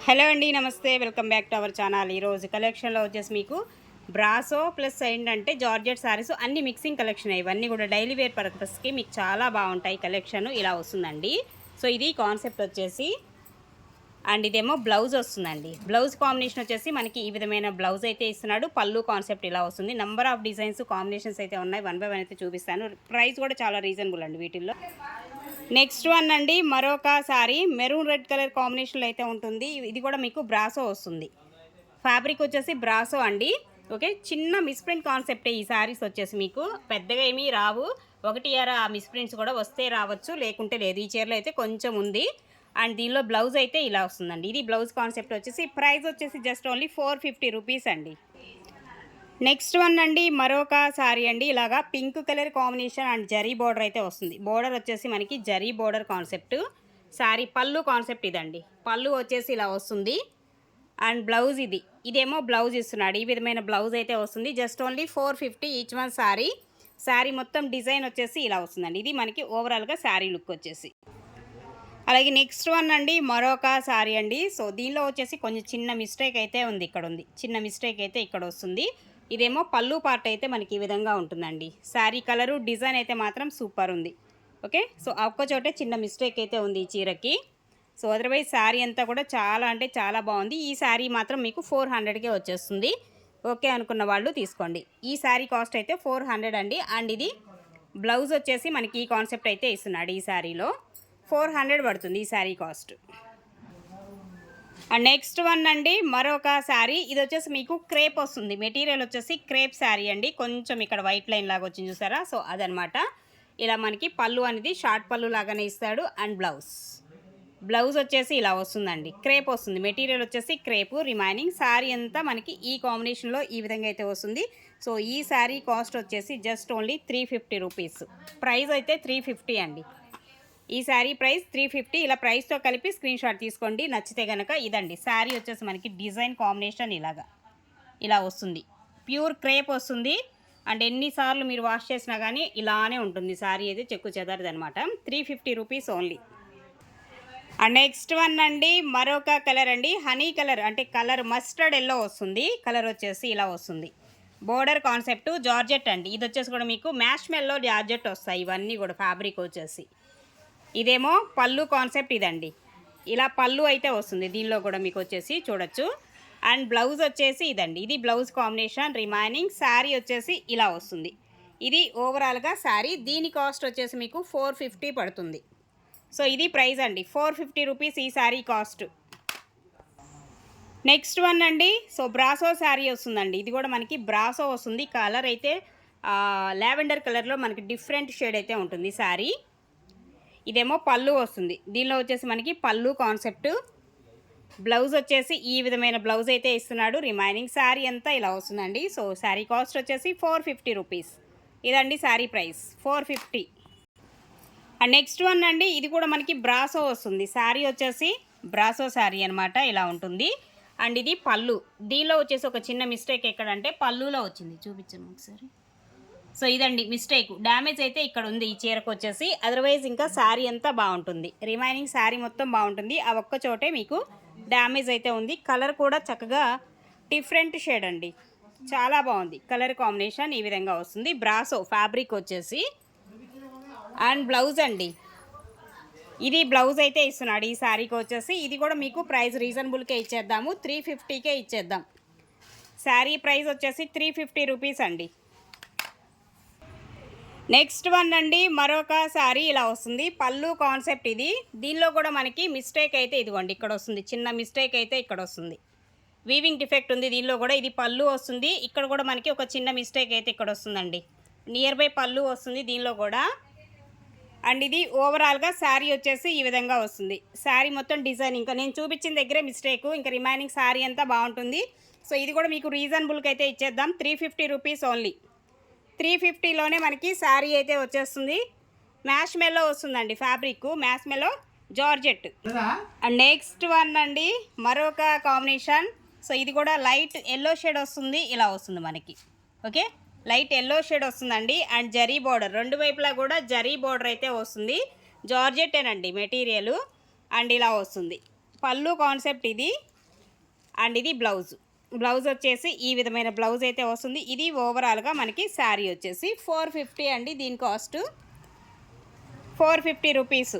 Hello అండి, నమస్తే. Welcome back to our channel. ఈరోజు కలెక్షన్లో వచ్చేసి మీకు బ్రాసో ప్లస్ ఏంటంటే జార్జెట్ సారీస్ అన్ని మిక్సింగ్ కలెక్షన్. ఇవన్నీ కూడా డైలీ వేర్ పర్పస్కి మీకు చాలా బాగుంటాయి. కలెక్షన్ ఇలా వస్తుందండి. సో ఇది కాన్సెప్ట్ వచ్చేసి, అండ్ ఇదేమో బ్లౌజ్ వస్తుందండి. బ్లౌజ్ కాంబినేషన్ వచ్చేసి మనకి ఈ విధమైన బ్లౌజ్ అయితే ఇస్తున్నాడు. పళ్ళు కాన్సెప్ట్ ఇలా వస్తుంది. నెంబర్ ఆఫ్ డిజైన్స్ కాంబినేషన్స్ అయితే ఉన్నాయి. 1 by 1 అయితే చూపిస్తాను. ప్రైస్ కూడా చాలా రీజనబుల్ అండి వీటిల్లో. నెక్స్ట్ వన్ అండి, మరొక సారీ మెరూన్ రెడ్ కలర్ కాంబినేషన్లో అయితే ఉంటుంది. ఇది కూడా మీకు బ్రాసో వస్తుంది. ఫ్యాబ్రిక్ వచ్చేసి బ్రాసో అండి. ఓకే, చిన్న మిస్ప్రింట్ కాన్సెప్టే ఈ శారీస్ వచ్చేసి మీకు పెద్దగా ఏమీ రావు. ఒకటి అర మిస్ప్రింట్స్ కూడా వస్తే రావచ్చు, లేకుంటే లేదు. ఈ చీరలో అయితే కొంచెం ఉంది. అండ్ దీనిలో బ్లౌజ్ అయితే ఇలా వస్తుందండి. ఇది బ్లౌజ్ కాన్సెప్ట్ వచ్చేసి ప్రైస్ వచ్చేసి జస్ట్ ఓన్లీ 450 రూపీస్ అండి. నెక్స్ట్ వన్ అండి, మరొక సారీ అండి. ఇలాగా pink colour combination and zari border అయితే వస్తుంది. బోర్డర్ వచ్చేసి మనకి జరీ బోర్డర్ కాన్సెప్ట్. సారీ పళ్ళు కాన్సెప్ట్ ఇదండి. పళ్ళు వచ్చేసి ఇలా వస్తుంది. అండ్ బ్లౌజ్ ఇదేమో బ్లౌజ్ ఇస్తున్నాడు. ఈ విధమైన బ్లౌజ్ అయితే వస్తుంది. Just only 450 each one sorry. Sari మొత్తం డిజైన్ వచ్చేసి ఇలా వస్తుందండి. ఇది మనకి ఓవరాల్గా శారీ లుక్ వచ్చేసి. అలాగే నెక్స్ట్ వన్ అండి, మరొక సారీ అండి. సో దీనిలో వచ్చేసి కొంచెం చిన్న మిస్టేక్ అయితే ఉంది. ఇక్కడ ఉంది చిన్న మిస్టేక్ అయితే ఇక్కడ వస్తుంది. ఇదేమో పళ్ళు పార్ట్ అయితే మనకి ఈ విధంగా ఉంటుందండి. శారీ కలరు డిజైన్ అయితే మాత్రం సూపర్ ఉంది. ఓకే, సో ఒక్కచోటే చిన్న మిస్టేక్ అయితే ఉంది ఈ చీరకి. సో అదర్వైజ్ శారీ అంతా కూడా చాలా అంటే చాలా బాగుంది. ఈ శారీ మాత్రం మీకు 400కే వచ్చేస్తుంది. ఓకే అనుకున్న వాళ్ళు తీసుకోండి. ఈ శారీ కాస్ట్ అయితే 400 అండి. అండ్ ఇది బ్లౌజ్ వచ్చేసి మనకి ఈ కాన్సెప్ట్ అయితే ఇస్తున్నాడు. ఈ శారీలో 400 పడుతుంది ఈ sari cost. And next one అండి, మరొక శారీ. ఇది వచ్చేసి మీకు క్రేప్ వస్తుంది. మెటీరియల్ వచ్చేసి క్రేప్ శారీ అండి. కొంచెం ఇక్కడ వైట్ లైన్ లాగా వచ్చింది చూసారా. సో అదనమాట. ఇలా మనకి పళ్ళు అనేది షార్ట్ పళ్ళు లాగానే ఇస్తాడు. అండ్ బ్లౌజ్ వచ్చేసి ఇలా వస్తుందండి. క్రేప్ వస్తుంది. మెటీరియల్ వచ్చేసి క్రేపు. రిమైనింగ్ శారీ అంతా మనకి ఈ కాంబినేషన్లో ఈ విధంగా అయితే వస్తుంది. సో ఈ శారీ కాస్ట్ వచ్చేసి జస్ట్ ఓన్లీ 350 రూపీస్. ప్రైస్ అయితే 350 అండి. ఈ శారీ ప్రైస్ 350. ఇలా ప్రైస్తో కలిపి స్క్రీన్ షాట్ తీసుకోండి నచ్చితే కనుక. ఇదండి శారీ వచ్చేసి మనకి డిజైన్ కాంబినేషన్ ఇలా వస్తుంది. ప్యూర్ క్రేప్ వస్తుంది. అండ్ ఎన్నిసార్లు మీరు వాష్ చేసినా కానీ ఇలానే ఉంటుంది. శారీ అయితే చెక్కు చెదరదు అనమాట. 350 rupees only. And next one అండి, మరొక కలర్ అండి. హనీ కలర్ అంటే కలర్ మస్టర్డ్ ఎల్లో వస్తుంది. కలర్ వచ్చేసి ఇలా వస్తుంది. బోర్డర్ కాన్సెప్ట్ జార్జెట్ అండి. ఇది వచ్చేసి కూడా మీకు మ్యాష్ మెల్లో జార్జెట్ వస్తాయి. ఇవన్నీ కూడా ఫ్యాబ్రిక్ వచ్చేసి. ఇదేమో పళ్ళు కాన్సెప్ట్ ఇదండి. ఇలా పళ్ళు అయితే వస్తుంది. దీనిలో కూడా మీకు వచ్చేసి చూడొచ్చు. అండ్ బ్లౌజ్ వచ్చేసి ఇదండి. ఇది బ్లౌజ్ కాంబినేషన్. రిమైనింగ్ శారీ వచ్చేసి ఇలా వస్తుంది. ఇది ఓవరాల్గా శారీ. దీని కాస్ట్ వచ్చేసి మీకు 450 పడుతుంది. సో ఇది ప్రైస్ అండి, 450 రూపీస్ ఈ శారీ కాస్ట్. నెక్స్ట్ వన్ అండి, సో బ్రాసో శారీ వస్తుందండి. ఇది కూడా మనకి బ్రాసో వస్తుంది. కలర్ అయితే లావెండర్ కలర్లో మనకి డిఫరెంట్ షేడ్ అయితే ఉంటుంది శారీ. ఇదేమో పళ్ళు వస్తుంది. దీనిలో వచ్చేసి మనకి పళ్ళు కాన్సెప్ట్. బ్లౌజ్ వచ్చేసి ఈ విధమైన బ్లౌజ్ అయితే ఇస్తున్నాడు. రిమైనింగ్ శారీ అంతా ఇలా వస్తుందండి. సో శారీ కాస్ట్ వచ్చేసి 450 రూపీస్. ఇదండి sari price 450. And next one అండి, ఇది కూడా మనకి బ్రాసో వస్తుంది. శారీ వచ్చేసి బ్రాసో శారీ అనమాట. ఇలా ఉంటుంది. అండ్ ఇది పళ్ళు. దీనిలో వచ్చేసి ఒక చిన్న మిస్టేక్ ఎక్కడంటే పళ్ళులో వచ్చింది. చూపించాము ఒకసారి. సో ఇదండి మిస్టేక్. డ్యామేజ్ అయితే ఇక్కడ ఉంది ఈ చీరకు వచ్చేసి. అదర్వైజ్ ఇంకా శారీ అంతా బాగుంటుంది. రిమైనింగ్ శారీ మొత్తం బాగుంటుంది. ఆ ఒక్క చోటే మీకు డ్యామేజ్ అయితే ఉంది. కలర్ కూడా చక్కగా డిఫరెంట్ షేడ్ అండి. చాలా బాగుంది. కలర్ కాంబినేషన్ ఈ విధంగా వస్తుంది. బ్రాసో ఫ్యాబ్రిక్ వచ్చేసి. అండ్ బ్లౌజ్ అండి. ఇది బ్లౌజ్ అయితే ఇస్తున్నాడు ఈ శారీకి వచ్చేసి. ఇది కూడా మీకు ప్రైస్ రీజనబుల్కే ఇచ్చేద్దాము. 350కే ఇచ్చేద్దాం. శారీ ప్రైస్ వచ్చేసి 350 రూపీస్ అండి. నెక్స్ట్ వన్ అండి, మరొక శారీ ఇలా వస్తుంది. పళ్ళు కాన్సెప్ట్ ఇది. దీనిలో కూడా మనకి మిస్టేక్ అయితే ఇదిగోండి ఇక్కడ వస్తుంది. చిన్న మిస్టేక్ అయితే ఇక్కడ వస్తుంది. వీవింగ్ డిఫెక్ట్ ఉంది దీనిలో కూడా. ఇది పళ్ళు వస్తుంది. ఇక్కడ కూడా మనకి ఒక చిన్న మిస్టేక్ అయితే ఇక్కడ వస్తుందండి. నియర్ బై పళ్ళు వస్తుంది దీనిలో కూడా. అండ్ ఇది ఓవరాల్గా శారీ వచ్చేసి ఈ విధంగా వస్తుంది. శారీ మొత్తం డిజైన్ ఇంకా నేను చూపించిన దగ్గరే మిస్టేక్. ఇంకా రిమైనింగ్ శారీ అంతా బాగుంటుంది. సో ఇది కూడా మీకు రీజనబుల్కి అయితే ఇచ్చేద్దాం. 350 రూపీస్ ఓన్లీ. 350లోనే మనకి శారీ అయితే వచ్చేస్తుంది. మ్యాష్ మెల్లో వస్తుందండి ఫ్యాబ్రిక్. మ్యాష్ మెల్లో జార్జెట్. అండ్ నెక్స్ట్ వన్ అండి, మరొక కాంబినేషన్. సో ఇది కూడా లైట్ ఎల్లో షేడ్ వస్తుంది. ఇలా వస్తుంది మనకి. ఓకే, లైట్ ఎల్లో షేడ్ వస్తుందండి. అండ్ జరీ బోర్డర్, రెండు వైపులా కూడా జరీ బోర్డర్ అయితే వస్తుంది. జార్జెట్టేనండి మెటీరియల్. అండ్ ఇలా వస్తుంది. పళ్ళు కాన్సెప్ట్ ఇది. అండ్ ఇది బ్లౌజ్. బ్లౌజ్ వచ్చేసి ఈ విధమైన బ్లౌజ్ అయితే వస్తుంది. ఇది ఓవరాల్గా మనకి శారీ వచ్చేసి 450 అండి. దీని కాస్ట్ 450 రూపీస్.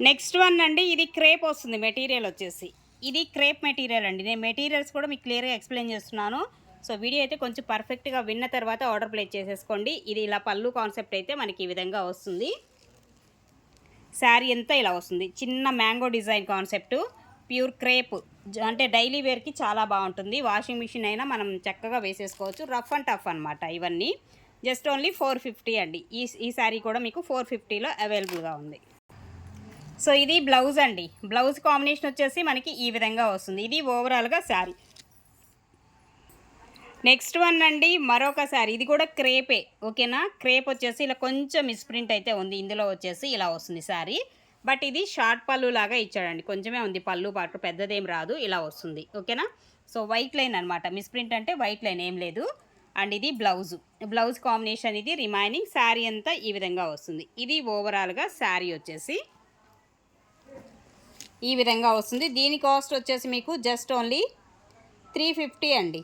నెక్స్ట్ వన్ అండి, ఇది క్రేప్ వస్తుంది మెటీరియల్ వచ్చేసి. ఇది క్రేప్ మెటీరియల్ అండి. నేను మెటీరియల్స్ కూడా మీకు క్లియర్గా ఎక్స్ప్లెయిన్ చేస్తున్నాను. సో వీడియో అయితే కొంచెం పర్ఫెక్ట్గా విన్న తర్వాత ఆర్డర్ ప్లేస్ చేసేసుకోండి. ఇది ఇలా పళ్ళు కాన్సెప్ట్ అయితే మనకి ఈ విధంగా వస్తుంది. శారీ అంతా ఇలా వస్తుంది. చిన్న mango design concept, pure crepe, అంటే డైలీ వేర్కి చాలా బాగుంటుంది. వాషింగ్ మిషన్ అయినా మనం చక్కగా వేసేసుకోవచ్చు. రఫ్ అండ్ టఫ్ అనమాట ఇవన్నీ. జస్ట్ ఓన్లీ 450 అండి. ఈ శారీ కూడా మీకు 450లో అవైలబుల్గా ఉంది. సో ఇది బ్లౌజ్ అండి. బ్లౌజ్ కాంబినేషన్ వచ్చేసి మనకి ఈ విధంగా వస్తుంది. ఇది ఓవరాల్గా శారీ. నెక్స్ట్ వన్ అండి, మరొక శారీ. ఇది కూడా క్రేపే, ఓకేనా. క్రేప్ వచ్చేసి ఇలా కొంచెం మిస్ప్రింట్ అయితే ఉంది. ఇందులో వచ్చేసి ఇలా వస్తుంది శారీ. బట్ ఇది షార్ట్ పళ్ళు లాగా ఇచ్చాడండి. కొంచెమే ఉంది పళ్ళు పాటు, పెద్దదేం రాదు, ఇలా వస్తుంది, ఓకేనా. సో వైట్ లైన్ అనమాట. మిస్ప్రింట్ అంటే వైట్ లైన్ ఏం లేదు. అండ్ ఇది బ్లౌజు. బ్లౌజ్ కాంబినేషన్ ఇది. రిమైనింగ్ శారీ అంతా ఈ విధంగా వస్తుంది. ఇది ఓవరాల్గా శారీ వచ్చేసి ఈ విధంగా వస్తుంది. దీని కాస్ట్ వచ్చేసి మీకు జస్ట్ ఓన్లీ 350 అండి.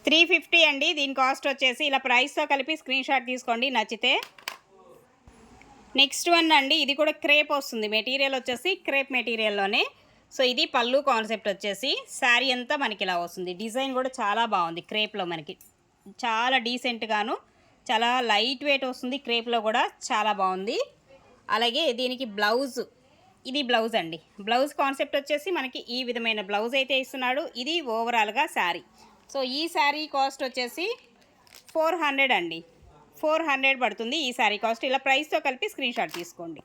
350 అండి దీని కాస్ట్ వచ్చేసి. ఇలా ప్రైస్తో కలిపి స్క్రీన్ షాట్ తీసుకోండి నచ్చితే. నెక్స్ట్ వన్ అండి, ఇది కూడా క్రేప్ వస్తుంది. మెటీరియల్ వచ్చేసి క్రేప్ మెటీరియల్లోనే. సో ఇది పళ్ళు కాన్సెప్ట్ వచ్చేసి. శారీ అంతా మనకి ఇలా వస్తుంది. డిజైన్ కూడా చాలా బాగుంది. క్రేప్లో మనకి చాలా డీసెంట్గాను, చాలా లైట్ వెయిట్ వస్తుంది. క్రేప్లో కూడా చాలా బాగుంది. అలాగే దీనికి బ్లౌజ్, ఇది బ్లౌజ్ అండి. బ్లౌజ్ కాన్సెప్ట్ వచ్చేసి మనకి ఈ విధమైన బ్లౌజ్ అయితే ఇస్తున్నాడు. ఇది ఓవరాల్గా శారీ. సో ఈ శారీ కాస్ట్ వచ్చేసి 400 అండి. 400 పడుతుంది ఈ శారీ కాస్ట్. ఇలా ప్రైస్తో కలిపి స్క్రీన్ షాట్ తీసుకోండి.